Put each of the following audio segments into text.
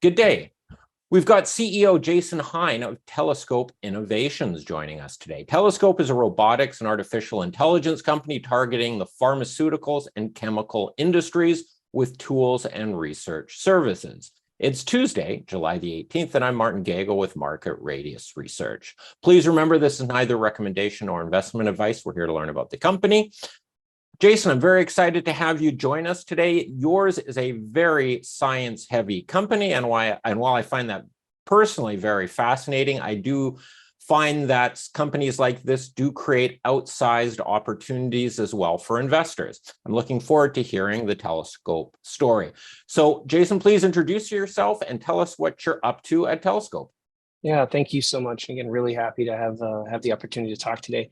Good day. We've got CEO Jason Hein of Telescope Innovations joining us today. Telescope is a robotics and artificial intelligence company targeting the pharmaceuticals and chemical industries with tools and research services. It's Tuesday, July the 18th, and I'm Martin Gago with Market Radius Research. Please remember this is neither recommendation or investment advice. We're here to learn about the company. Jason, I'm very excited to have you join us today. Yours is a very science-heavy company, and while I find that personally very fascinating, I do find that companies like this do create outsized opportunities as well for investors. I'm looking forward to hearing the Telescope story. So, Jason, please introduce yourself and tell us what you're up to at Telescope. Yeah, thank you so much. Again, really happy to have the opportunity to talk today.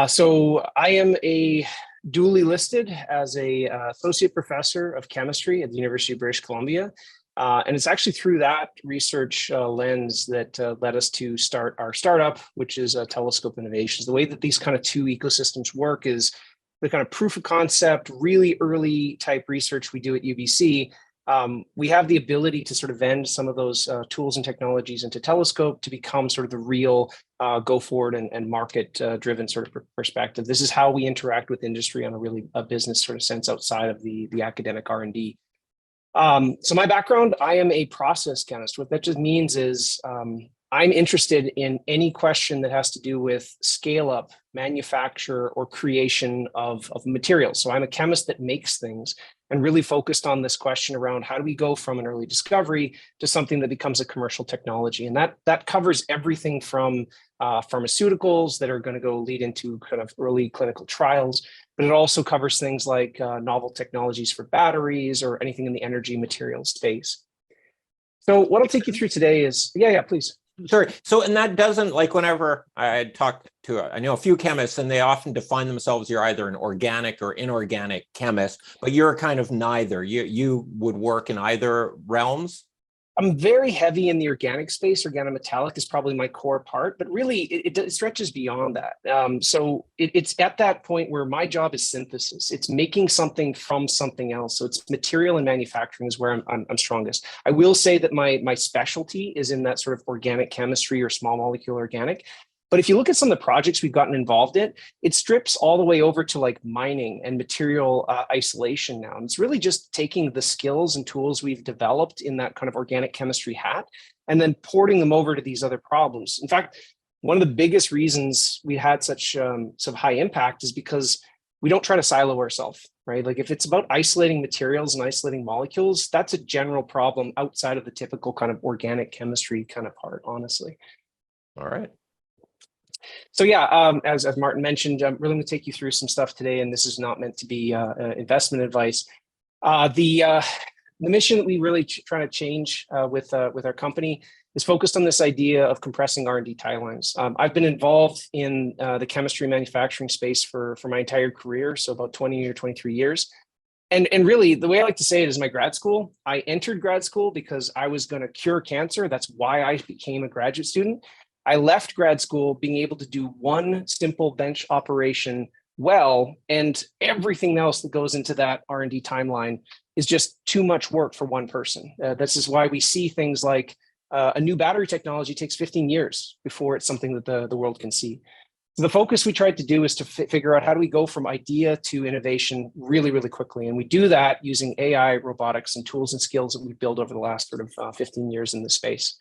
So I am a duly listed as a associate professor of chemistry at the University of British Columbia. And it's actually through that research lens that led us to start our startup, which is Telescope Innovations. The way that these kind of two ecosystems work is the kind of proof of concept, really early type research we do at UBC. We have the ability to sort of vend some of those tools and technologies into Telescope to become sort of the real go forward and market driven sort of perspective. This is how we interact with industry on a business sort of sense outside of the academic R&D. So my background, I am a process chemist. What that just means is I'm interested in any question that has to do with scale up, manufacture, or creation of materials. So I'm a chemist that makes things and really focused on this question around how do we go from an early discovery to something that becomes a commercial technology. And that covers everything from pharmaceuticals that are going to go lead into kind of early clinical trials, but it also covers things like novel technologies for batteries or anything in the energy materials space. So what I'll take you through today is, yeah, please. Sorry. So, and that doesn't, like, whenever I talk to, I know a few chemists, and they often define themselves, you're either an organic or inorganic chemist, but you're kind of neither. You would work in either realms? I'm very heavy in the organic space. Organometallic is probably my core part, but really it stretches beyond that. So it's at that point where my job is synthesis. It's making something from something else. So it's material and manufacturing is where I'm strongest. I will say that my specialty is in that sort of organic chemistry or small molecule organic. But if you look at some of the projects we've gotten involved in, it strips all the way over to like mining and material isolation now. And it's really just taking the skills and tools we've developed in that kind of organic chemistry hat and then porting them over to these other problems. In fact, one of the biggest reasons we had such high impact is because we don't try to silo ourselves, right? Like if it's about isolating materials and isolating molecules, that's a general problem outside of the typical kind of organic chemistry kind of part, honestly. All right. So yeah, as Martin mentioned, I'm really going to take you through some stuff today, and this is not meant to be investment advice. The mission that we really trying to change with our company is focused on this idea of compressing R&D timelines. I've been involved in the chemistry manufacturing space for my entire career, so about 20 or 23 years. And really, the way I like to say it is my grad school. I entered grad school because I was going to cure cancer. That's why I became a graduate student. I left grad school being able to do one simple bench operation well, and everything else that goes into that R&D timeline is just too much work for one person. This is why we see things like a new battery technology takes 15 years before it's something that the world can see. So the focus we tried to do is to figure out how do we go from idea to innovation really, really quickly. And we do that using AI, robotics, and tools and skills that we've built over the last sort of 15 years in this space.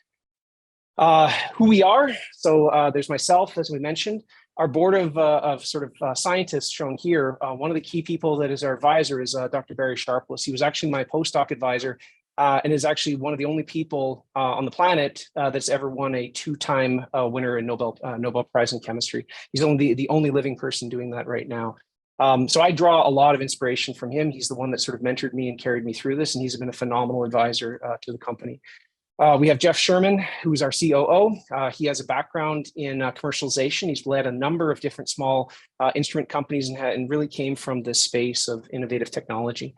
Who we are. So there's myself, as we mentioned, our board of scientists shown here. One of the key people that is our advisor is Dr. Barry Sharpless. He was actually my postdoc advisor and is actually one of the only people on the planet that's ever won a two-time winner in Nobel Prize in chemistry. He's only the only living person doing that right now. So I draw a lot of inspiration from him. He's the one that sort of mentored me and carried me through this, and he's been a phenomenal advisor to the company. We have Jeff Sherman, who's our COO. He has a background in commercialization. He's led a number of different small instrument companies and really came from this space of innovative technology.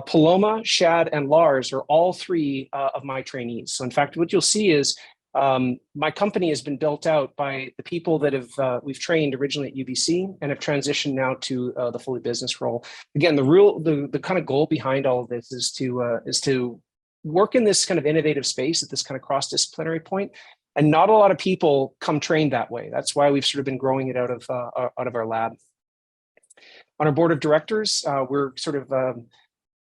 Paloma, Shad, and Lars are all three of my trainees. So in fact, what you'll see is my company has been built out by the people that we've trained originally at UBC and have transitioned now to the fully business role. Again, the kind of goal behind all of this is to work in this kind of innovative space at this kind of cross-disciplinary point, and not a lot of people come trained that way. That's why we've sort of been growing it out of our lab. On our board of directors, we're sort of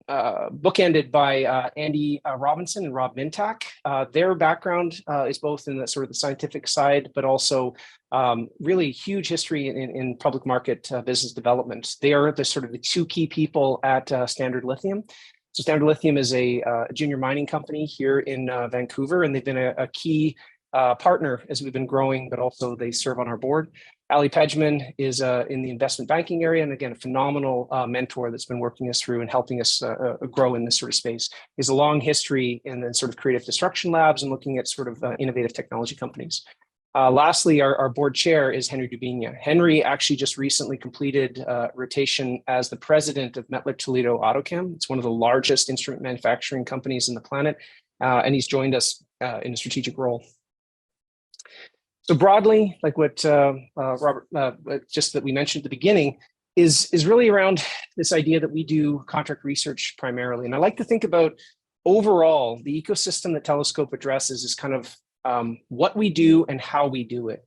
bookended by Andy Robinson and Rob Mintak. Their background is both in the sort of the scientific side, but also really huge history in public market business development. They are the sort of the two key people at Standard Lithium. So Standard Lithium is a junior mining company here in Vancouver, and they've been a key partner as we've been growing, but also they serve on our board. Ali Pejman is in the investment banking area, and again, a phenomenal mentor that's been working us through and helping us grow in this sort of space. He has a long history in the sort of creative destruction labs and looking at sort of innovative technology companies. Lastly, our board chair is Henry Dubigna. Henry actually just recently completed rotation as the president of Mettler Toledo Autochem. It's one of the largest instrument manufacturing companies in the planet, and he's joined us in a strategic role. So broadly, like what Robert, just that we mentioned at the beginning, is really around this idea that we do contract research primarily. And I like to think about overall, the ecosystem that Telescope addresses is kind of what we do and how we do it.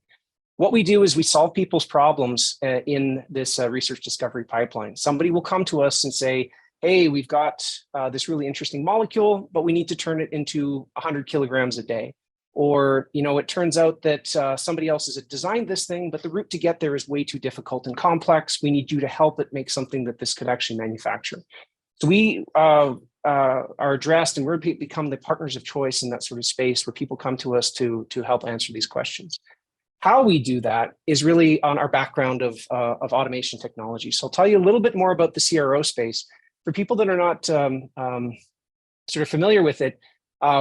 What we do is we solve people's problems in this research discovery pipeline. Somebody will come to us and say, hey, we've got this really interesting molecule, but we need to turn it into 100 kilograms a day. Or, you know, it turns out that somebody else has designed this thing, but the route to get there is way too difficult and complex. We need you to help it make something that this could actually manufacture. So we are addressed, and we're become the partners of choice in that sort of space where people come to us to help answer these questions. How we do that is really on our background of automation technology. So I'll tell you a little bit more about the CRO space. For people that are not sort of familiar with it,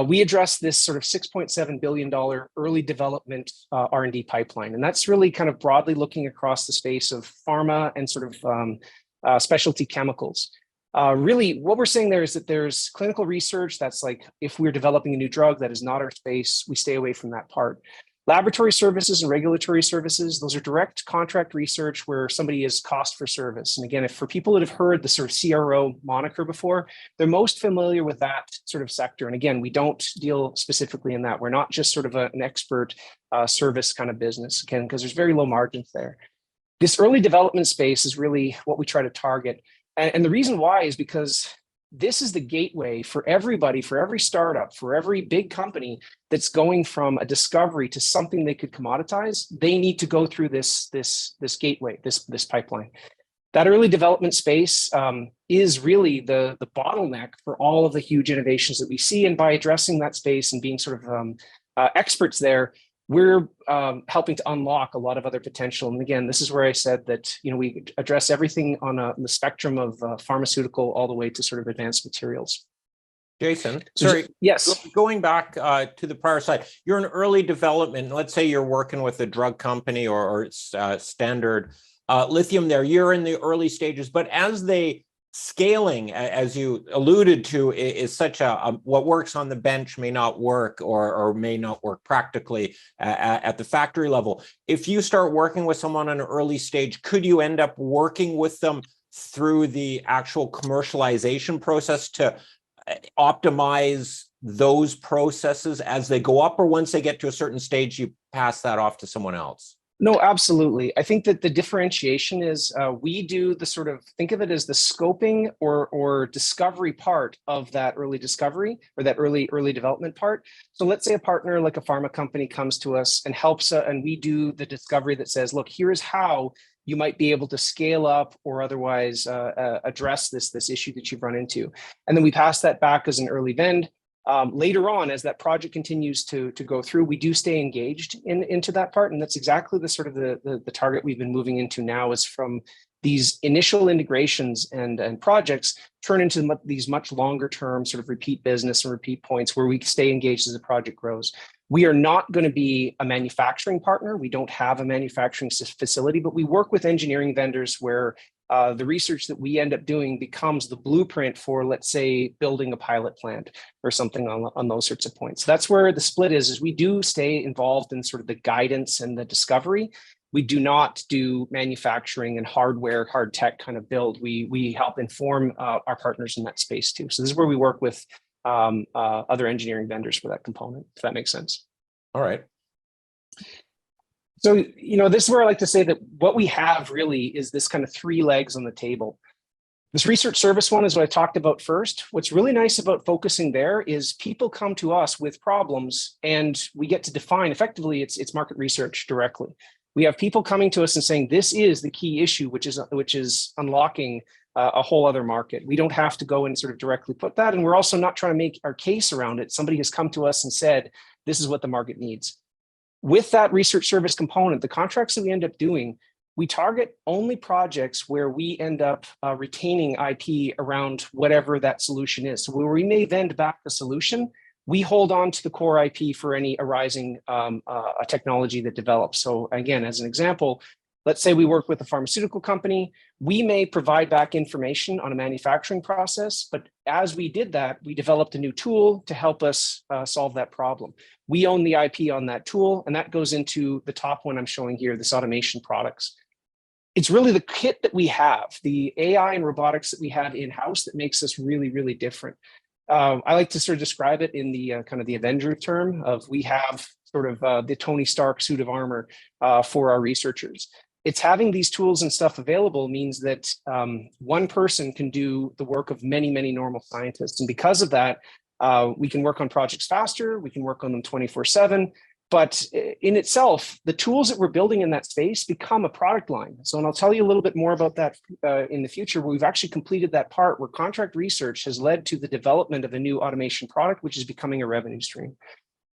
we address this sort of $6.7 billion early development R&D pipeline. And that's really kind of broadly looking across the space of pharma and sort of specialty chemicals. Really, what we're saying there is that there's clinical research that's like, if we're developing a new drug that is not our space, we stay away from that part. Laboratory services and regulatory services, those are direct contract research where somebody is cost for service. And again, if for people that have heard the sort of CRO moniker before, they're most familiar with that sort of sector. And again, we don't deal specifically in that. We're not just sort of an expert service kind of business, again, because there's very low margins there. This early development space is really what we try to target. And the reason why is because this is the gateway for everybody, for every startup, for every big company that's going from a discovery to something they could commoditize. They need to go through this gateway, this pipeline. That early development space is really the bottleneck for all of the huge innovations that we see. And by addressing that space and being sort of experts there, we're helping to unlock a lot of other potential. And again, this is where I said that, you know, we address everything on the spectrum of pharmaceutical all the way to sort of advanced materials. Jason, sorry. Yes. Going back to the prior slide, you're in early development. Let's say you're working with a drug company or Standard Lithium there. You're in the early stages, but as they scaling, as you alluded to, is such a what works on the bench may not work or may not work practically at the factory level. If you start working with someone on an early stage, could you end up working with them through the actual commercialization process to optimize those processes as they go up, or once they get to a certain stage, you pass that off to someone else? No, absolutely. I think that the differentiation is we do the sort of, think of it as the scoping or discovery part of that early discovery or that early development part. So let's say a partner like a pharma company comes to us and helps, and we do the discovery that says, look, here's how you might be able to scale up or otherwise address this issue that you've run into. And then we pass that back as an early vend. Later on, as that project continues to go through, we do stay engaged into that part. And that's exactly the sort of the target we've been moving into now, is from these initial integrations and projects turn into these much longer term sort of repeat business and repeat points where we stay engaged as the project grows. We are not going to be a manufacturing partner. We don't have a manufacturing facility, but we work with engineering vendors where the research that we end up doing becomes the blueprint for, let's say, building a pilot plant or something on those sorts of points. So that's where the split is we do stay involved in sort of the guidance and the discovery. We do not do manufacturing and hardware, hard tech kind of build. We help inform our partners in that space too. So this is where we work with other engineering vendors for that component, if that makes sense. All right. So, this is where I like to say that what we have really is this kind of three legs on the table. This research service one is what I talked about first. What's really nice about focusing there is people come to us with problems and we get to define effectively it's market research directly. We have people coming to us and saying, this is the key issue, which is unlocking a whole other market. We don't have to go and sort of directly put that. And we're also not trying to make our case around it. Somebody has come to us and said, this is what the market needs. With that research service component, the contracts that we end up doing, we target only projects where we end up retaining IP around whatever that solution is. So where we may vend back the solution, we hold on to the core IP for any arising technology that develops. So again, as an example, let's say we work with a pharmaceutical company. We may provide back information on a manufacturing process, but as we did that, we developed a new tool to help us solve that problem. We own the IP on that tool, and that goes into the top one I'm showing here, this automation products. It's really the kit that we have, the AI and robotics that we have in-house that makes us really, really different. I like to sort of describe it in the kind of the Avenger term of we have sort of the Tony Stark suit of armor for our researchers. It's having these tools and stuff available means that one person can do the work of many, many normal scientists. And because of that, we can work on projects faster, we can work on them 24/7. But in itself, the tools that we're building in that space become a product line. So, and I'll tell you a little bit more about that in the future. We've actually completed that part where contract research has led to the development of a new automation product, which is becoming a revenue stream.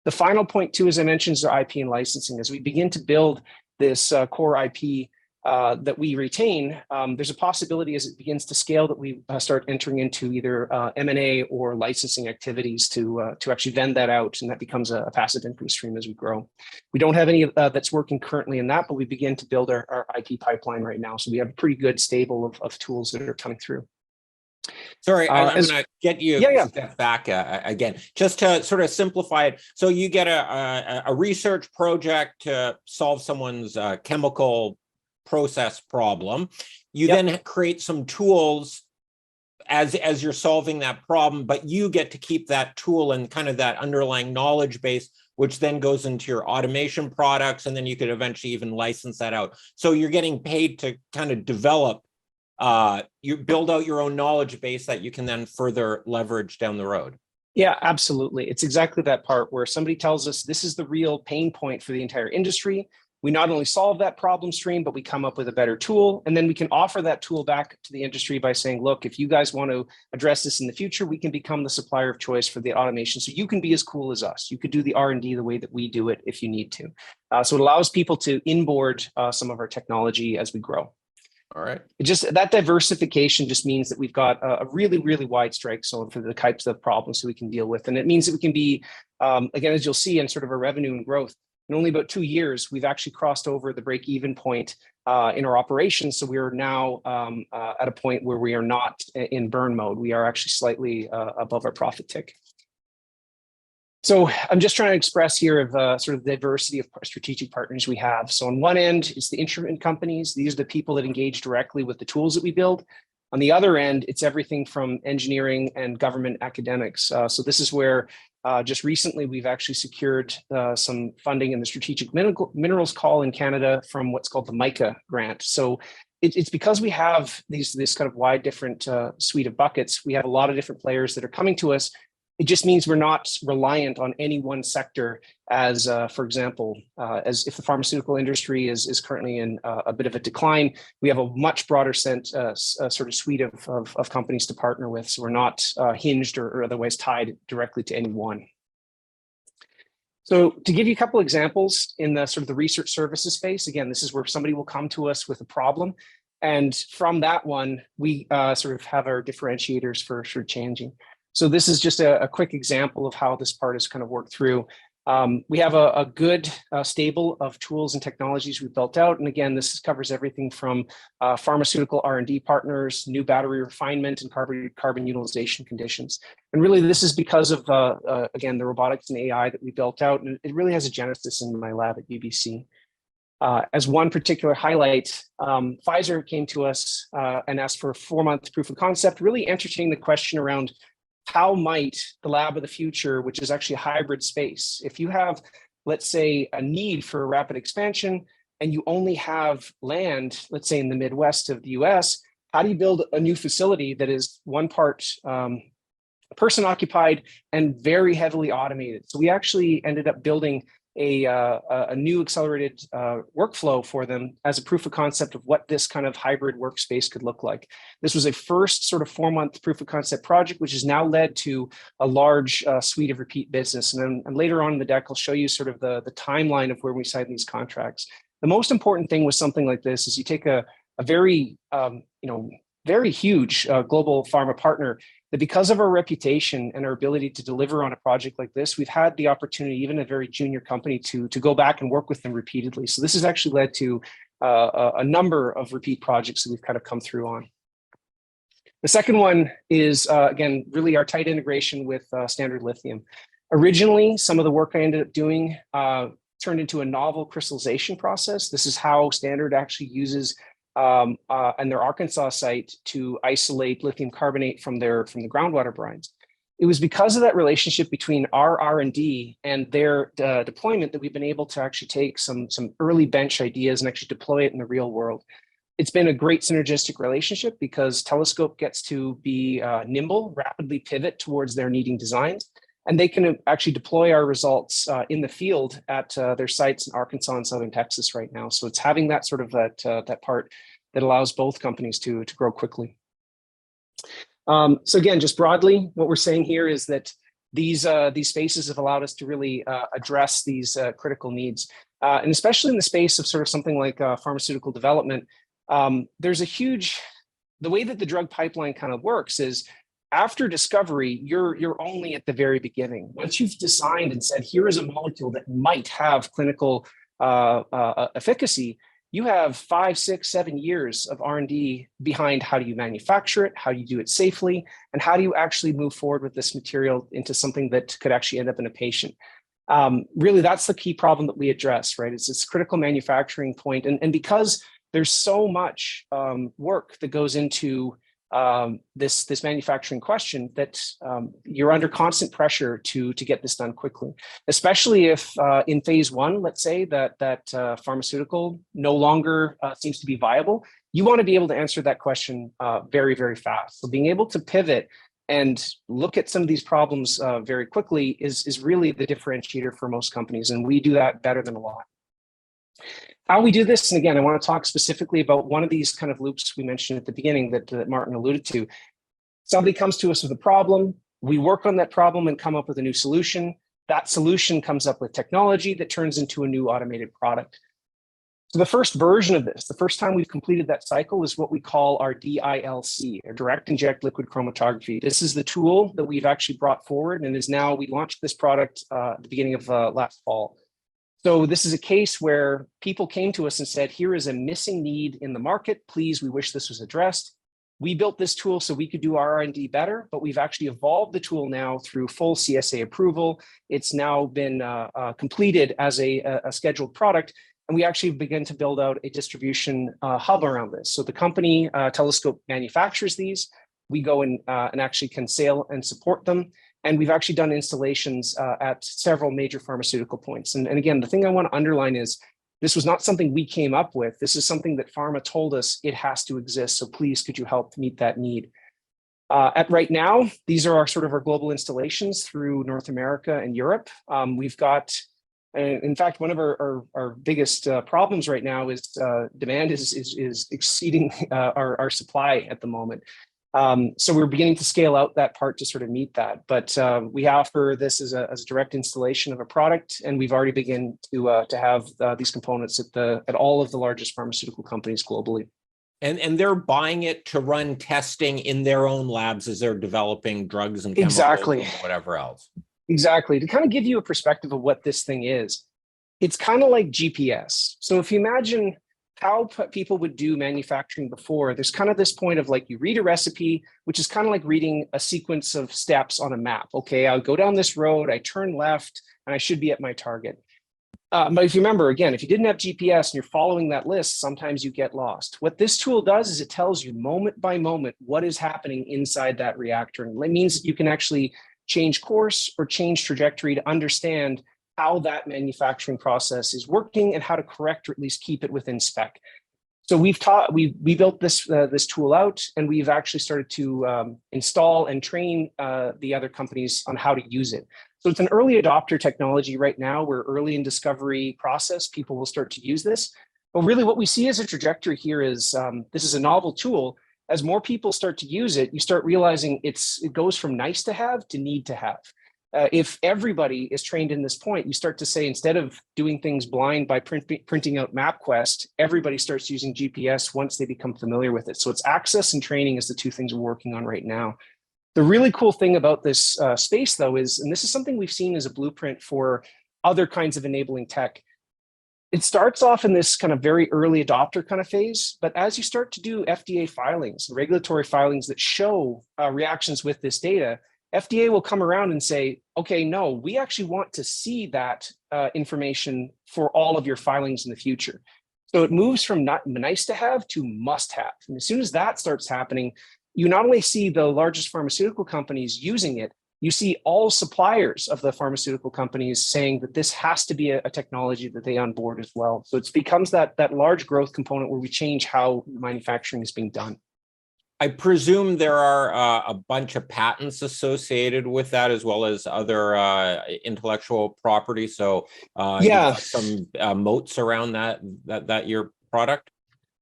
The final point too, as I mentioned, is our IP and licensing. As we begin to build this core IP that we retain, there's a possibility as it begins to scale that we start entering into either M&A or licensing activities to actually vend that out, and that becomes a passive income stream as we grow. We don't have any that's working currently in that, but we begin to build our IP pipeline right now. So we have a pretty good stable of tools that are coming through. Sorry, I'm going to get you a step back again, just to sort of simplify it. So you get a research project to solve someone's chemical process problem. You then create some tools as you're solving that problem, but you get to keep that tool and kind of that underlying knowledge base, which then goes into your automation products, and then you could eventually even license that out. So you're getting paid to kind of develop, you build out your own knowledge base that you can then further leverage down the road. Yeah, absolutely. It's exactly that part where somebody tells us this is the real pain point for the entire industry. We not only solve that problem stream, but we come up with a better tool. And then we can offer that tool back to the industry by saying, look, if you guys want to address this in the future, we can become the supplier of choice for the automation. So you can be as cool as us. You could do the R&D the way that we do it if you need to. So it allows people to inboard some of our technology as we grow. All right. It just that diversification just means that we've got a really, really wide strike zone for the types of problems that we can deal with. And it means that we can be, again, as you'll see in sort of our revenue and growth, in only about 2 years, we've actually crossed over the break-even point in our operations. So we are now at a point where we are not in burn mode. We are actually slightly above our profit tick. So I'm just trying to express here of sort of the diversity of strategic partners we have. So on one end, it's the instrument companies. These are the people that engage directly with the tools that we build. On the other end, it's everything from engineering and government academics. So this is where just recently we've actually secured some funding in the Strategic Minerals Call in Canada from what's called the MICA grant. So it's because we have this kind of wide different suite of buckets. We have a lot of different players that are coming to us. It just means we're not reliant on any one sector as, for example, as if the pharmaceutical industry is currently in a bit of a decline, we have a much broader sort of suite of companies to partner with. So we're not hinged or otherwise tied directly to any one. So to give you a couple examples in the sort of the research services space, again, this is where somebody will come to us with a problem. And from that one, we sort of have our differentiators for changing. So this is just a quick example of how this part is kind of worked through. We have a good stable of tools and technologies we've built out. And again, this covers everything from pharmaceutical R&D partners, new battery refinement, and carbon utilization conditions. And really, this is because of, again, the robotics and AI that we built out. And it really has a genesis in my lab at UBC. As one particular highlight, Pfizer came to us and asked for a 4-month proof of concept, really entertaining the question around how might the lab of the future, which is actually a hybrid space, if you have, let's say, a need for a rapid expansion and you only have land, let's say in the Midwest of the US, how do you build a new facility that is one part person occupied and very heavily automated? So we actually ended up building a new accelerated workflow for them as a proof of concept of what this kind of hybrid workspace could look like. This was a first sort of 4-month proof of concept project, which has now led to a large suite of repeat business. And then later on in the deck, I'll show you sort of the timeline of where we sign these contracts. The most important thing with something like this is you take a very, very huge global pharma partner that, because of our reputation and our ability to deliver on a project like this, we've had the opportunity, even a very junior company, to go back and work with them repeatedly. So this has actually led to a number of repeat projects that we've kind of come through on. The second one is, again, really our tight integration with Standard Lithium. Originally, some of the work I ended up doing turned into a novel crystallization process. This is how Standard actually uses and their Arkansas site to isolate lithium carbonate from the groundwater brines. It was because of that relationship between our R&D and their deployment that we've been able to actually take some early bench ideas and actually deploy it in the real world. It's been a great synergistic relationship because Telescope gets to be nimble, rapidly pivot towards their needing designs, and they can actually deploy our results in the field at their sites in Arkansas and Southern Texas right now. So it's having that sort of that part that allows both companies to grow quickly. So again, just broadly, what we're saying here is that these spaces have allowed us to really address these critical needs. And especially in the space of sort of something like pharmaceutical development, there's a huge, the way that the drug pipeline kind of works is, after discovery, you're only at the very beginning. Once you've designed and said, here is a molecule that might have clinical efficacy, you have 5, 6, 7 years of R&D behind how do you manufacture it, how do you do it safely, and how do you actually move forward with this material into something that could actually end up in a patient. Really, that's the key problem that we address, right? It's this critical manufacturing point. And because there's so much work that goes into this manufacturing question, that you're under constant pressure to get this done quickly, especially if in phase 1, let's say that pharmaceutical no longer seems to be viable. You want to be able to answer that question very, very fast. So being able to pivot and look at some of these problems very quickly is really the differentiator for most companies, and we do that better than a lot. How we do this, and again, I want to talk specifically about one of these kind of loops we mentioned at the beginning that Martin alluded to. Somebody comes to us with a problem, we work on that problem and come up with a new solution. That solution comes up with technology that turns into a new automated product. So the first version of this, the first time we've completed that cycle, is what we call our DILC, or direct inject liquid chromatography. This is the tool that we've actually brought forward and is now, we launched this product at the beginning of last fall. So this is a case where people came to us and said, here is a missing need in the market. Please, we wish this was addressed. We built this tool so we could do our R&D better, but we've actually evolved the tool now through full CSA approval. It's now been completed as a scheduled product, and we actually begin to build out a distribution hub around this. So the company, Telescope, manufactures these. We go and actually can sell and support them. And we've actually done installations at several major pharmaceutical points. And again, the thing I want to underline is this was not something we came up with. This is something that pharma told us it has to exist. So please, could you help meet that need? At right now, these are our sort of our global installations through North America and Europe. We've got, in fact, one of our biggest problems right now is demand is exceeding our supply at the moment. So we're beginning to scale out that part to sort of meet that. But we offer this as a direct installation of a product, and we've already begun to have these components at all of the largest pharmaceutical companies globally. And they're buying it to run testing in their own labs as they're developing drugs and chemicals Exactly. and whatever else. Exactly. To kind of give you a perspective of what this thing is, it's kind of like GPS. So if you imagine how people would do manufacturing before, there's kind of this point of like, you read a recipe, which is kind of like reading a sequence of steps on a map. Okay, I'll go down this road, I turn left, and I should be at my target. But if you remember, again, if you didn't have GPS and you're following that list, sometimes you get lost. What this tool does is it tells you moment by moment what is happening inside that reactor. And it means that you can actually change course or change trajectory to understand how that manufacturing process is working and how to correct or at least keep it within spec. So we built this tool out, and we've actually started to install and train the other companies on how to use it. So it's an early adopter technology right now. We're early in discovery process. People will start to use this. But really what we see as a trajectory here is this is a novel tool. As more people start to use it, you start realizing it goes from nice to have to need to have. If everybody is trained in this point, you start to say, instead of doing things blind by printing out MapQuest, everybody starts using GPS once they become familiar with it. So it's access and training is the two things we're working on right now. The really cool thing about this space, though, is, and this is something we've seen as a blueprint for other kinds of enabling tech, it starts off in this kind of very early adopter kind of phase, but as you start to do FDA filings, regulatory filings that show reactions with this data, FDA will come around and say, okay, no, we actually want to see that information for all of your filings in the future. So it moves from not nice to have to must have. And as soon as that starts happening, you not only see the largest pharmaceutical companies using it, you see all suppliers of the pharmaceutical companies saying that this has to be a technology that they onboard as well. So it becomes that large growth component where we change how manufacturing is being done. I presume there are a bunch of patents associated with that, as well as other intellectual property. So you've got some moats around that your product.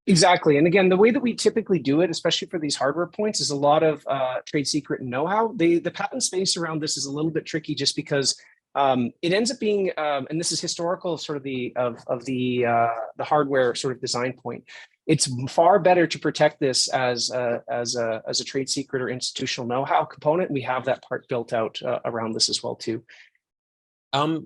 Exactly. And again, the way that we typically do it, especially for these hardware points, is a lot of trade secret and know-how. The patent space around this is a little bit tricky just because it ends up being, and this is historical sort of the hardware sort of design point. It's far better to protect this as a trade secret or institutional know-how component. We have that part built out around this as well too.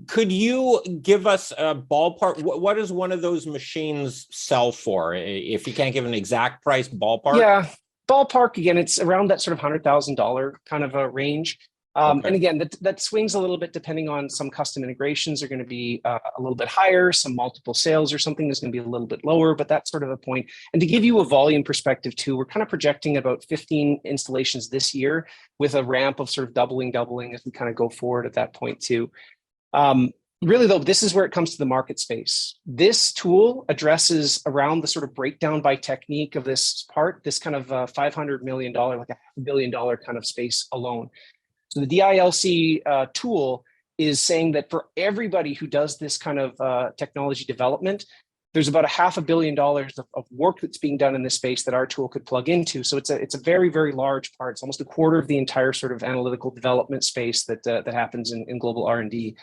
Could you give us a ballpark? What does one of those machines sell for? If you can't give an exact price, ballpark? Yeah, ballpark, again, it's around that sort of $100,000 kind of a range. Okay. And again, that swings a little bit depending on some custom integrations are going to be a little bit higher, some multiple sales or something is going to be a little bit lower, but that's sort of a point. And to give you a volume perspective too, we're kind of projecting about 15 installations this year with a ramp of sort of doubling as we kind of go forward at that point too. Really, though, this is where it comes to the market space. This tool addresses around the sort of breakdown by technique of this part, this kind of $500 million, like $500 million kind of space alone. So the DILC tool is saying that for everybody who does this kind of technology development, there's about $500 million of work that's being done in this space that our tool could plug into. So it's a very, very large part. It's almost a quarter of the entire sort of analytical development space that happens in global R&D.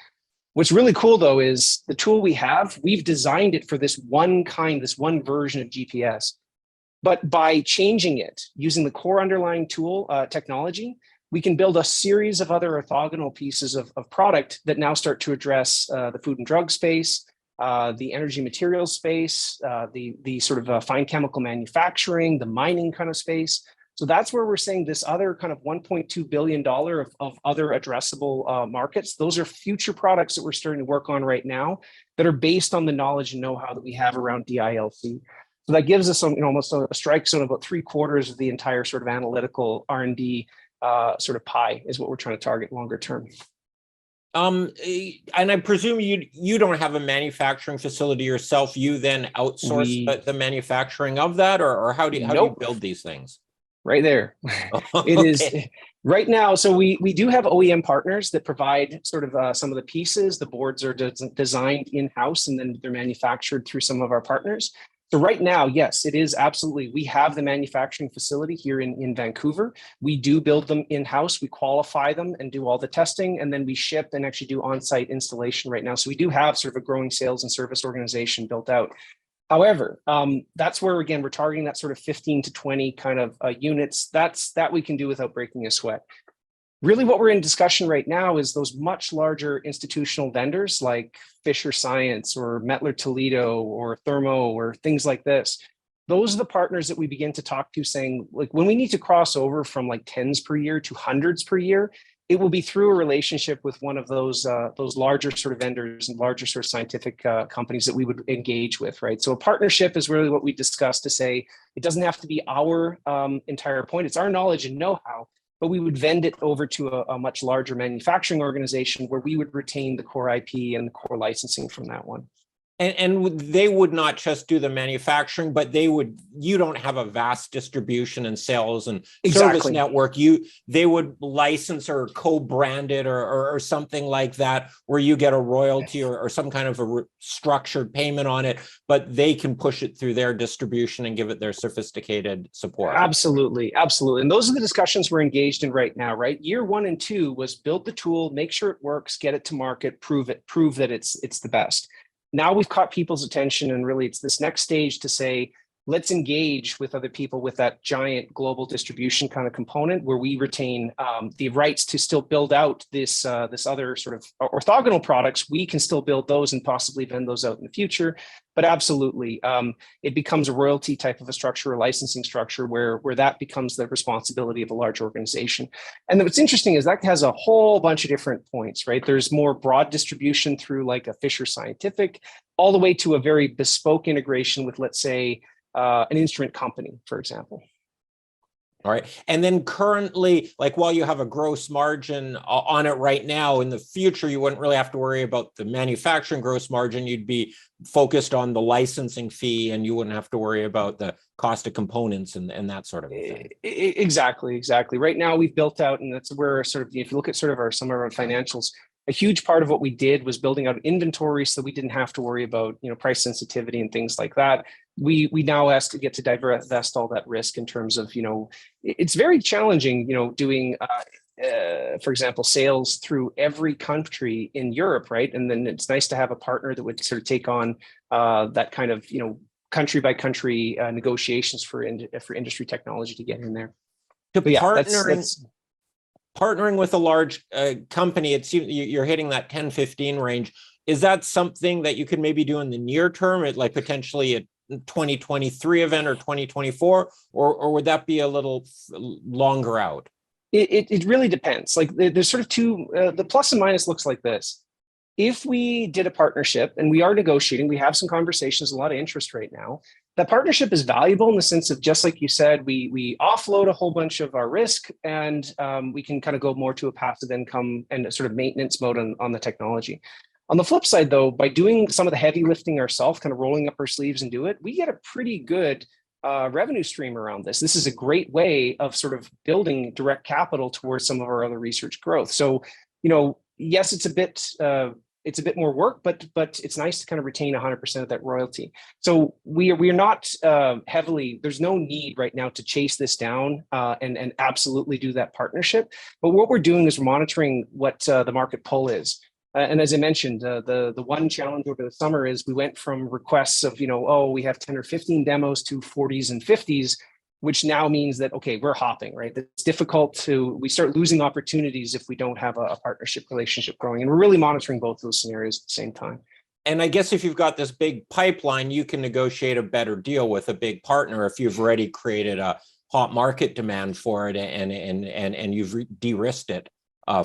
What's really cool, though, is the tool we've designed it for this one version of GPS. But by changing it, using the core underlying tool technology, we can build a series of other orthogonal pieces of product that now start to address the food and drug space, the energy materials space, the sort of fine chemical manufacturing, the mining kind of space. So that's where we're saying this other kind of $1.2 billion of other addressable markets. Those are future products that we're starting to work on right now that are based on the knowledge and know-how that we have around DILC. So that gives us almost a strike zone of about 3/4 of the entire sort of analytical R&D sort of pie is what we're trying to target longer term. And I presume you don't have a manufacturing facility yourself. You then outsource the manufacturing of that, or how do you build these things? Right there. It is right now. So we do have OEM partners that provide sort of some of the pieces. The boards are designed in-house and then they're manufactured through some of our partners. So right now, yes, it is absolutely. We have the manufacturing facility here in Vancouver. We do build them in-house. We qualify them and do all the testing, and then we ship and actually do on-site installation right now. So we do have sort of a growing sales and service organization built out. However, that's where, again, we're targeting that sort of 15 to 20 kind of units. That we can do without breaking a sweat. Really what we're in discussion right now is those much larger institutional vendors like Fisher Science or Mettler Toledo or Thermo or things like this. Those are the partners that we begin to talk to saying, like, when we need to cross over from like tens per year to hundreds per year, it will be through a relationship with one of those larger sort of vendors and larger sort of scientific companies that we would engage with, right? So a partnership is really what we discussed to say it doesn't have to be our entire point. It's our knowledge and know-how, but we would vend it over to a much larger manufacturing organization where we would retain the core IP and the core licensing from that one. And they would not just do the manufacturing, but you don't have a vast distribution and sales and service network. They would license or co-brand it or something like that, where you get a royalty or some kind of a structured payment on it, but they can push it through their distribution and give it their sophisticated support. Absolutely. Absolutely. And those are the discussions we're engaged in right now, right? Year 1 and 2 was build the tool, make sure it works, get it to market, prove that it's the best. Now we've caught people's attention, and really it's this next stage to say, let's engage with other people with that giant global distribution kind of component where we retain the rights to still build out this other sort of orthogonal products. We can still build those and possibly vend those out in the future. But absolutely, it becomes a royalty type of a structure, a licensing structure where that becomes the responsibility of a large organization. And what's interesting is that has a whole bunch of different points, right? There's more broad distribution through like a Fisher Scientific, all the way to a very bespoke integration with, let's say, an instrument company, for example. All right. And then currently, like while you have a gross margin on it right now, in the future, you wouldn't really have to worry about the manufacturing gross margin. You'd be focused on the licensing fee, and you wouldn't have to worry about the cost of components and that sort of thing. Exactly. Right now we've built out, and that's where sort of, if you look at sort of some of our financials, a huge part of what we did was building out inventory so we didn't have to worry about, price sensitivity and things like that. We now ask to get to divest all that risk in terms of, it's very challenging, doing, for example, sales through every country in Europe, right? And then it's nice to have a partner that would sort of take on that kind of, country by country negotiations for industry technology to get in there. Partnering with a large company, it seems you're hitting that 10-15 range. Is that something that you could maybe do in the near term, like potentially a 2023 event or 2024, or would that be a little longer out? It really depends. Like there's sort of two, the plus and minus looks like this. If we did a partnership, and we are negotiating, we have some conversations, a lot of interest right now. That partnership is valuable in the sense of, just like you said, we offload a whole bunch of our risk, and we can kind of go more to a passive income and a sort of maintenance mode on the technology. On the flip side, though, by doing some of the heavy lifting ourselves, kind of rolling up our sleeves and do it, we get a pretty good revenue stream around this. This is a great way of sort of building direct capital towards some of our other research growth. So, yes, it's a bit more work, but it's nice to kind of retain 100% of that royalty. So we are not heavily, there's no need right now to chase this down and absolutely do that partnership. But what we're doing is we're monitoring what the market pull is. And as I mentioned, the one challenge over the summer is we went from requests of, we have 10 or 15 demos to 40s and 50s, which now means that, okay, we're hopping, right? It's difficult we start losing opportunities if we don't have a partnership relationship growing. And we're really monitoring both those scenarios at the same time. And I guess if you've got this big pipeline, you can negotiate a better deal with a big partner if you've already created a hot market demand for it and you've de-risked it.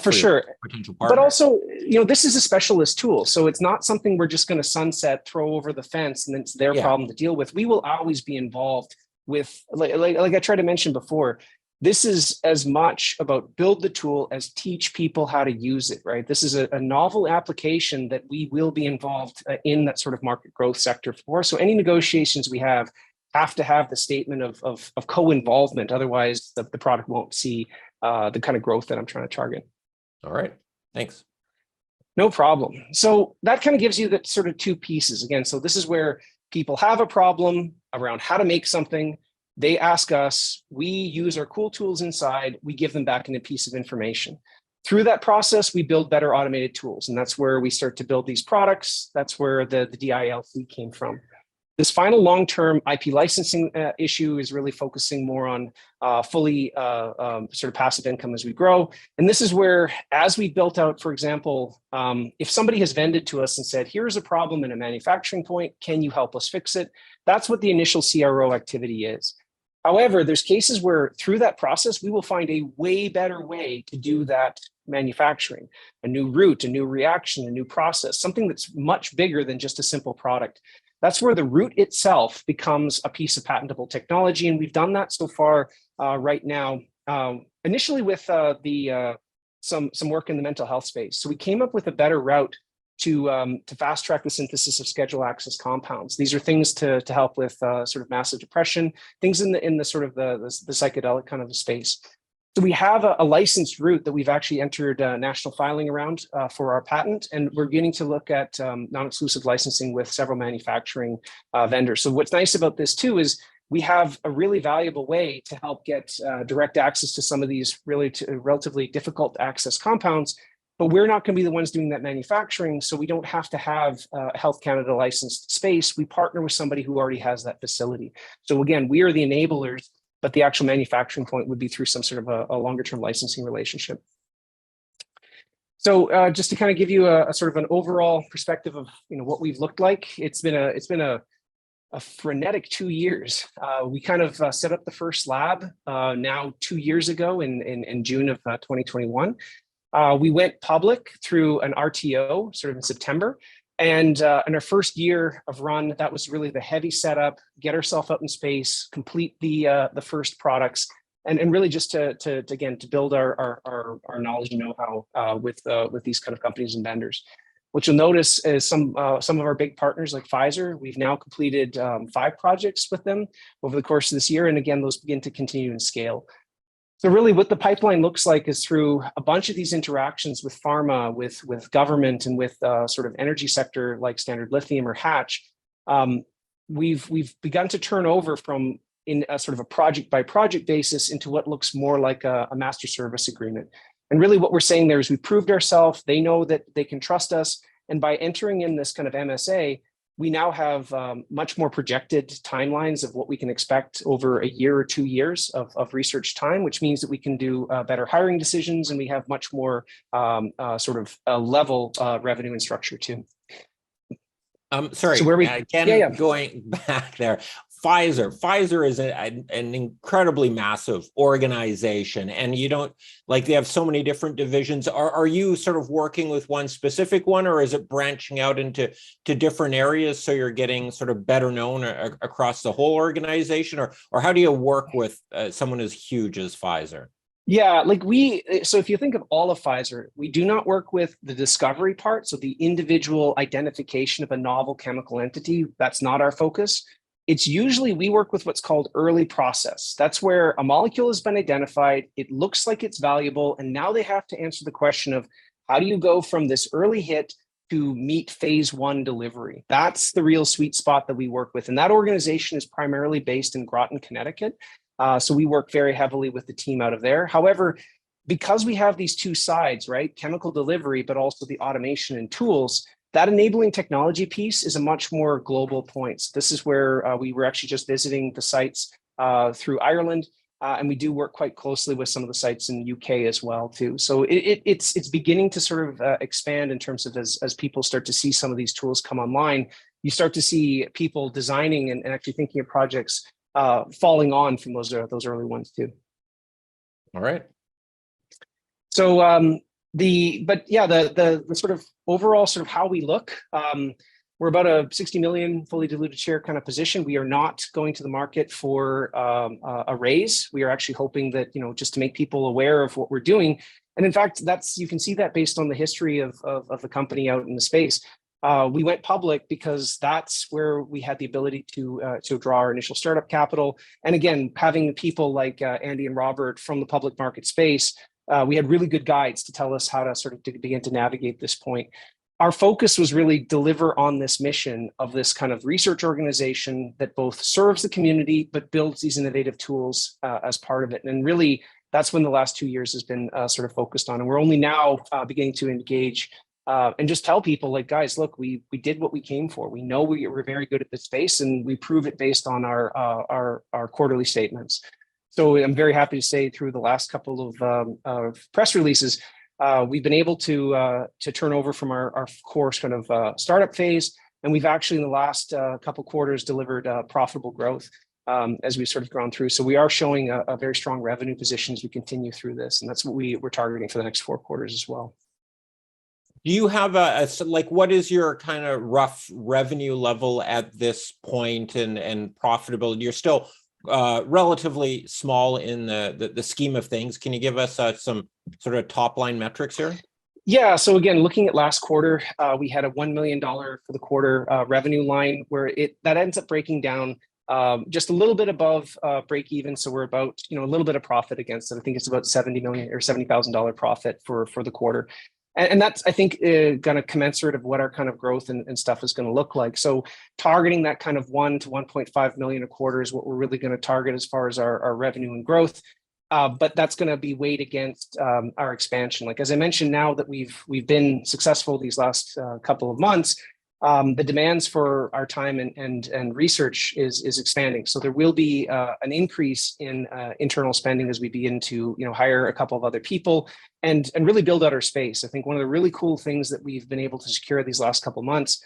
For sure. Potential partner. But also, this is a specialist tool. So it's not something we're just going to sunset, throw over the fence, and then it's their problem to deal with. We will always be involved with, like I tried to mention before, this is as much about build the tool as teach people how to use it, right? This is a novel application that we will be involved in that sort of market growth sector for. So any negotiations we have to have the statement of co-involvement. Otherwise, the product won't see the kind of growth that I'm trying to target. All right. Thanks. No problem. So that kind of gives you the sort of two pieces again. So this is where people have a problem around how to make something. They ask us, we use our cool tools inside, we give them back in a piece of information. Through that process, we build better automated tools. And that's where we start to build these products. That's where the DILC came from. This final long-term IP licensing issue is really focusing more on fully sort of passive income as we grow. And this is where, as we built out, for example, if somebody has vended to us and said, here's a problem in a manufacturing point, can you help us fix it? That's what the initial CRO activity is. However, there's cases where through that process, we will find a way better way to do that manufacturing, a new route, a new reaction, a new process, something that's much bigger than just a simple product. That's where the route itself becomes a piece of patentable technology. And we've done that so far right now, initially with some work in the mental health space. So we came up with a better route to fast track the synthesis of schedule access compounds. These are things to help with sort of massive depression, things in the sort of the psychedelic kind of space. So we have a licensed route that we've actually entered national filing around for our patent, and we're beginning to look at non-exclusive licensing with several manufacturing vendors. So what's nice about this too is we have a really valuable way to help get direct access to some of these really relatively difficult to access compounds, but we're not going to be the ones doing that manufacturing, so we don't have to have a Health Canada licensed space. We partner with somebody who already has that facility. So again, we are the enablers, but the actual manufacturing point would be through some sort of a longer term licensing relationship. So just to kind of give you a sort of an overall perspective of what we've looked like, it's been a frenetic 2 years. We kind of set up the first lab now 2 years ago in June of 2021. We went public through an RTO sort of in September. And in our first year of run, that was really the heavy setup, get ourselves up in space, complete the first products, and really just to again to build our knowledge and know-how with these kind of companies and vendors. What you'll notice is some of our big partners like Pfizer, we've now completed 5 projects with them over the course of this year, and again, those begin to continue and scale. So really what the pipeline looks like is through a bunch of these interactions with pharma, with government, and with sort of energy sector like Standard Lithium or Hatch. We've begun to turn over from in a sort of a project by project basis into what looks more like a master service agreement. And really what we're saying there is we proved ourselves, they know that they can trust us. And by entering in this kind of MSA, we now have much more projected timelines of what we can expect over a year or 2 years of research time, which means that we can do better hiring decisions, and we have much more sort of a level revenue and structure too. Sorry, so where we, again, going back there, Pfizer is an incredibly massive organization, and you don't like they have so many different divisions. Are you sort of working with one specific one, or is it branching out into different areas so you're getting sort of better known across the whole organization, or how do you work with someone as huge as Pfizer? Yeah, so if you think of all of Pfizer, we do not work with the discovery part. So the individual identification of a novel chemical entity, that's not our focus. It's usually we work with what's called early process. That's where a molecule has been identified. It looks like it's valuable. And now they have to answer the question of how do you go from this early hit to meet phase 1 delivery? That's the real sweet spot that we work with. And that organization is primarily based in Groton, Connecticut. So we work very heavily with the team out of there. However, because we have these two sides, right? Chemical delivery, but also the automation and tools, that enabling technology piece is a much more global point. So this is where we were actually just visiting the sites through Ireland, and we do work quite closely with some of the sites in the UK as well too. So it's beginning to sort of expand in terms of as people start to see some of these tools come online, you start to see people designing and actually thinking of projects falling on from those early ones too. All right. So the sort of overall sort of how we look, we're about a 60 million fully diluted share kind of position. We are not going to the market for a raise. We are actually hoping that, just to make people aware of what we're doing. And in fact, you can see that based on the history of the company out in the space. We went public because that's where we had the ability to draw our initial startup capital. And again, having people like Andy and Robert from the public market space, we had really good guides to tell us how to sort of begin to navigate this point. Our focus was really deliver on this mission of this kind of research organization that both serves the community, but builds these innovative tools as part of it. And really, that's when the last 2 years has been sort of focused on. And we're only now beginning to engage and just tell people like, guys, look, we did what we came for. We know we're very good at this space, and we prove it based on our quarterly statements. So I'm very happy to say through the last couple of press releases, we've been able to turn over from our core kind of startup phase, and we've actually in the last couple quarters delivered profitable growth. as we've sort of gone through. So we are showing a very strong revenue position as we continue through this. And that's what we're targeting for the next 4 quarters as well. Do you have like, what is your kind of rough revenue level at this point and profitability? You're still relatively small in the scheme of things. Can you give us some sort of top line metrics here? Yeah. So again, looking at last quarter, we had a $1 million for the quarter revenue line where that ends up breaking down just a little bit above break even. So we're about, a little bit of profit against it. I think it's about $70,000 profit for the quarter. And that's, I think, kind of commensurate of what our kind of growth and stuff is going to look like. So targeting that kind of 1 to 1.5 million a quarter is what we're really going to target as far as our revenue and growth. But that's going to be weighed against our expansion. Like, as I mentioned, now that we've been successful these last couple of months, the demands for our time and research is expanding. So there will be an increase in internal spending as we begin to hire a couple of other people and really build out our space. I think one of the really cool things that we've been able to secure these last couple of months,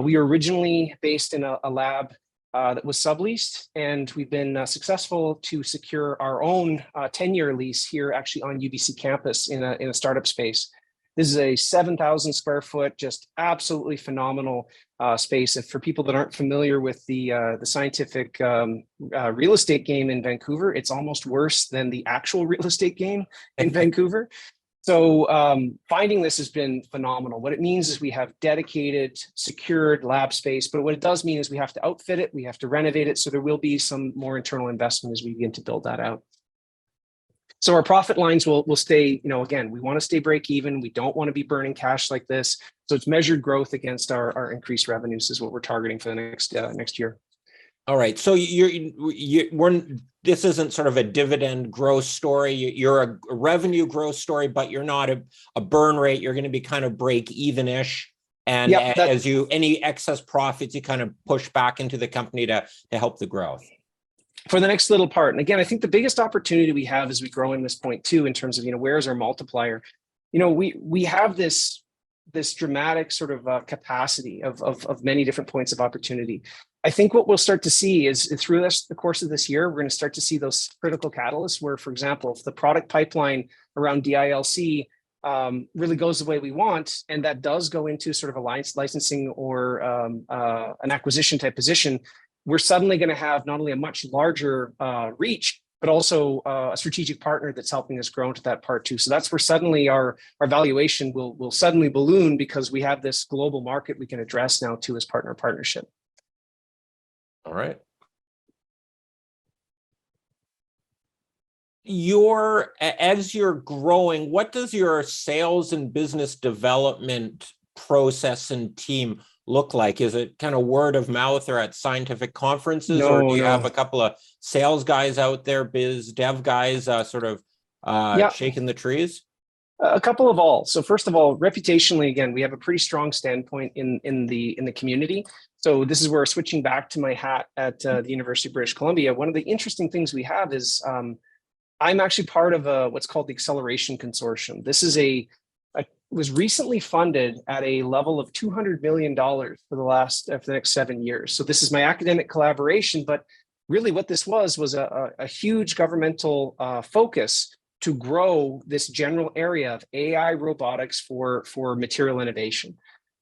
we were originally based in a lab that was subleased, and we've been successful to secure our own 10-year lease here actually on UBC campus in a startup space. This is a 7,000 square foot, just absolutely phenomenal space. And for people that aren't familiar with the scientific real estate game in Vancouver, it's almost worse than the actual real estate game in Vancouver. So finding this has been phenomenal. What it means is we have dedicated, secured lab space, but what it does mean is we have to outfit it, we have to renovate it. So there will be some more internal investment as we begin to build that out. So our profit lines will stay, again, we want to stay break even. We don't want to be burning cash like this. So it's measured growth against our increased revenues is what we're targeting for the next year. All right. So this isn't sort of a dividend growth story. You're a revenue growth story, but you're not a burn rate. You're going to be kind of break even-ish. And as any excess profits, you kind of push back into the company to help the growth. For the next little part. And again, I think the biggest opportunity we have as we grow in this point too, in terms of, where is our multiplier? We have this dramatic sort of capacity of many different points of opportunity. I think what we'll start to see is through the course of this year, we're going to start to see those critical catalysts where, for example, if the product pipeline around DILC really goes the way we want, and that does go into sort of a licensing or an acquisition type position, we're suddenly going to have not only a much larger reach, but also a strategic partner that's helping us grow into that part too. So that's where suddenly our valuation will suddenly balloon because we have this global market we can address now too as partnership. All right. As you're growing, what does your sales and business development process and team look like? Is it kind of word of mouth or at scientific conferences, or do you have a couple of sales guys out there, biz dev guys, shaking the trees? A couple of all. So first of all, reputationally, again, we have a pretty strong standpoint in the community. So this is where, switching back to my hat at the University of British Columbia, one of the interesting things we have is I'm actually part of what's called the Acceleration Consortium. This is was recently funded at a level of $200 million for the next 7 years. So this is my academic collaboration, but really what this was a huge governmental focus to grow this general area of AI robotics for material innovation.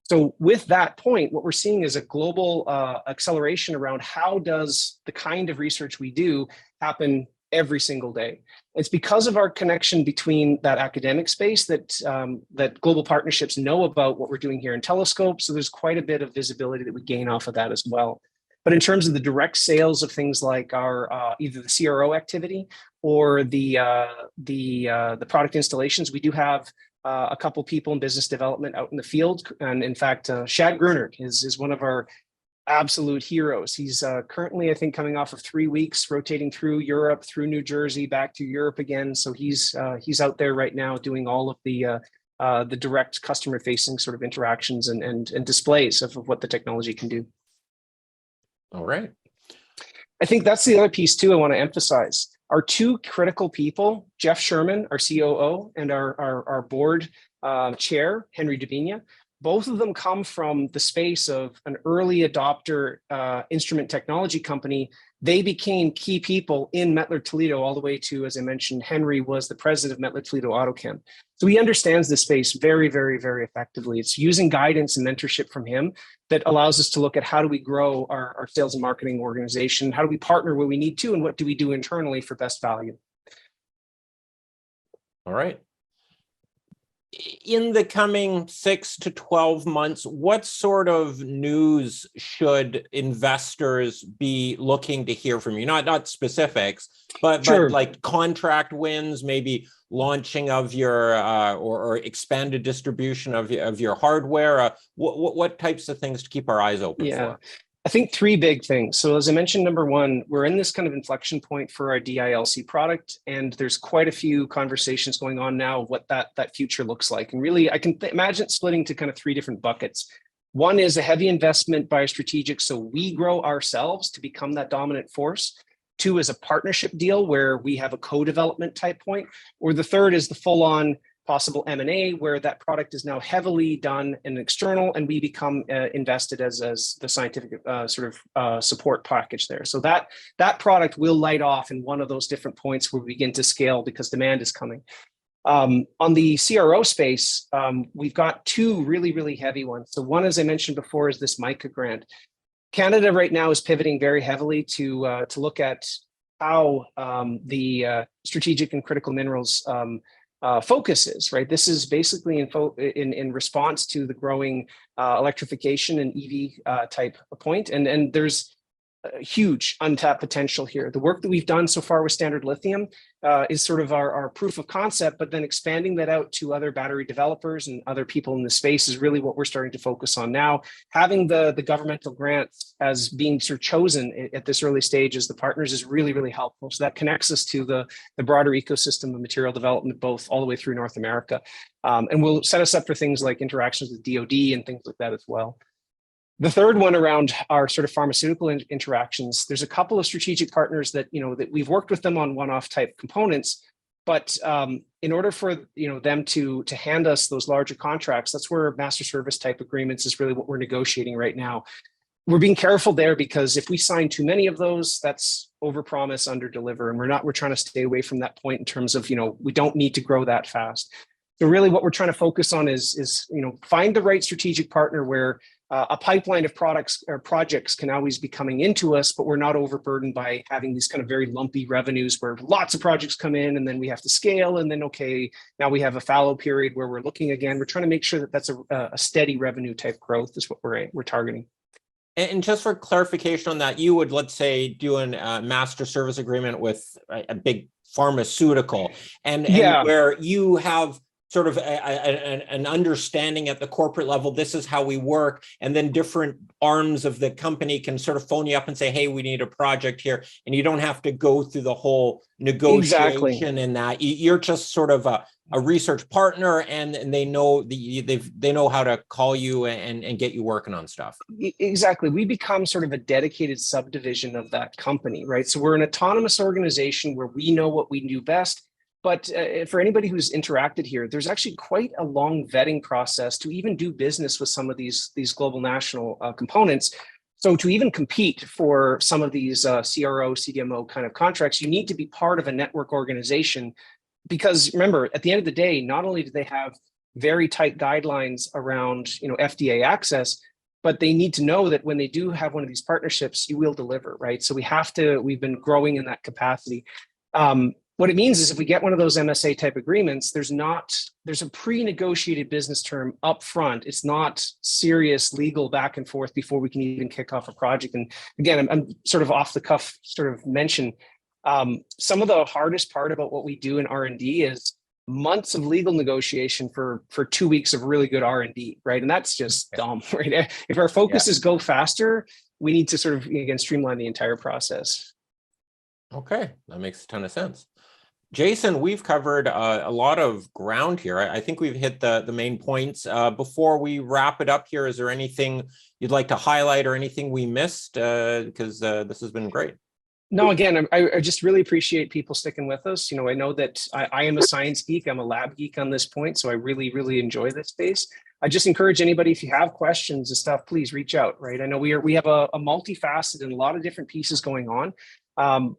So with that point, what we're seeing is a global acceleration around how does the kind of research we do happen every single day. It's because of our connection between that academic space that global partnerships know about what we're doing here in Telescope. So there's quite a bit of visibility that we gain off of that as well. But in terms of the direct sales of things like our either the CRO activity or the product installations, we do have a couple people in business development out in the field. And in fact, Shad Gruner is one of our absolute heroes. He's currently, I think, coming off of 3 weeks rotating through Europe, through New Jersey, back to Europe again. So he's out there right now doing all of the direct customer-facing sort of interactions and displays of what the technology can do. All right. I think that's the other piece too I want to emphasize. Our two critical people, Jeff Sherman, our COO, and our board chair, Henry Davinia, both of them come from the space of an early adopter instrument technology company they became key people in Mettler Toledo all the way to, as I mentioned, Henry was the president of Mettler Toledo AutoChem. So he understands this space very, very, very effectively. It's using guidance and mentorship from him that allows us to look at how do we grow our sales and marketing organization, how do we partner where we need to, and what do we do internally for best value. All right. In the coming 6 to 12 months, what sort of news should investors be looking to hear from you? Not specifics, but like contract wins, maybe launching of your or expanded distribution of your hardware. What types of things to keep our eyes open for? I think 3 big things. So as I mentioned, number one, we're in this kind of inflection point for our DILC product, and there's quite a few conversations going on now of what that future looks like. And really, I can imagine it splitting to kind of 3 different buckets. One is a heavy investment by a strategic, so we grow ourselves to become that dominant force. 2 is a partnership deal where we have a co-development type point, or the 3rd is the full-on possible M&A where that product is now heavily done in external and we become invested as the scientific support package there. So that product will light off in one of those different points where we begin to scale because demand is coming. On the CRO space, we've got 2 really, really heavy ones. So one, as I mentioned before, is this MICA grant. Canada right now is pivoting very heavily to look at how the strategic and critical minerals focus is, right? This is basically in response to the growing electrification and EV type point. And there's a huge untapped potential here. The work that we've done so far with Standard Lithium is sort of our proof of concept, but then expanding that out to other battery developers and other people in the space is really what we're starting to focus on now. Having the governmental grants as being sort of chosen at this early stage as the partners is really, really helpful. So that connects us to the broader ecosystem of material development, both all the way through North America. And will set us up for things like interactions with DoD and things like that as well. The 3rd one around our sort of pharmaceutical interactions, there's a couple of strategic partners that, that we've worked with them on one-off type components, but in order for, them to hand us those larger contracts, that's where master service type agreements is really what we're negotiating right now. We're being careful there because if we sign too many of those, that's overpromise, underdeliver, and we're trying to stay away from that point in terms of, we don't need to grow that fast. So really what we're trying to focus on is find the right strategic partner where a pipeline of products or projects can always be coming into us, but we're not overburdened by having these kind of very lumpy revenues where lots of projects come in and then we have to scale. And then, okay, now we have a fallow period where we're looking again. We're trying to make sure that that's a steady revenue type growth is what we're targeting. And just for clarification on that, you would, let's say, do a master service agreement with a big pharmaceutical and where you have sort of an understanding at the corporate level, this is how we work. And then different arms of the company can sort of phone you up and say, hey, we need a project here. And you don't have to go through the whole negotiation in that. You're just sort of a research partner and they know they know how to call you and get you working on stuff. Exactly. We become sort of a dedicated subdivision of that company, right? So we're an autonomous organization where we know what we do best. But for anybody who's interacted here, there's actually quite a long vetting process to even do business with some of these global national components. So to even compete for some of these CRO, CDMO kind of contracts, you need to be part of a network organization. Because remember, at the end of the day, not only do they have very tight guidelines around FDA access, but they need to know that when they do have one of these partnerships, you will deliver, right? So we've been growing in that capacity. What it means is if we get one of those MSA type agreements, there's a pre-negotiated business term up front. It's not serious legal back and forth before we can even kick off a project. And again, I'm sort of off the cuff sort of mention some of the hardest part about what we do in R&D is months of legal negotiation for 2 weeks of really good R&D, right? And that's just dumb, right? If our focus is go faster, we need to sort of, again, streamline the entire process. Okay, that makes a ton of sense. Jason, we've covered a lot of ground here. I think we've hit the main points. Before we wrap it up here, is there anything you'd like to highlight or anything we missed? Because this has been great. No, again, I just really appreciate people sticking with us. I know that I am a science geek. I'm a lab geek on this point. So I really, really enjoy this space. I just encourage anybody, if you have questions and stuff, please reach out, right? I know we have a multifaceted and a lot of different pieces going on.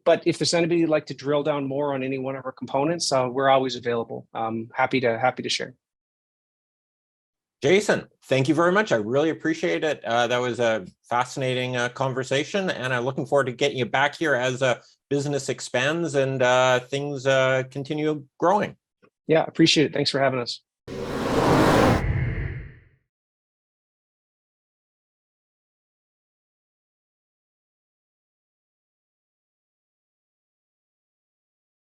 But if there's anybody who'd like to drill down more on any one of our components, we're always available. Happy to share. Jason, thank you very much. I really appreciate it. That was a fascinating conversation, and I'm looking forward to getting you back here as business expands and things continue growing. Yeah, appreciate it. Thanks for having us.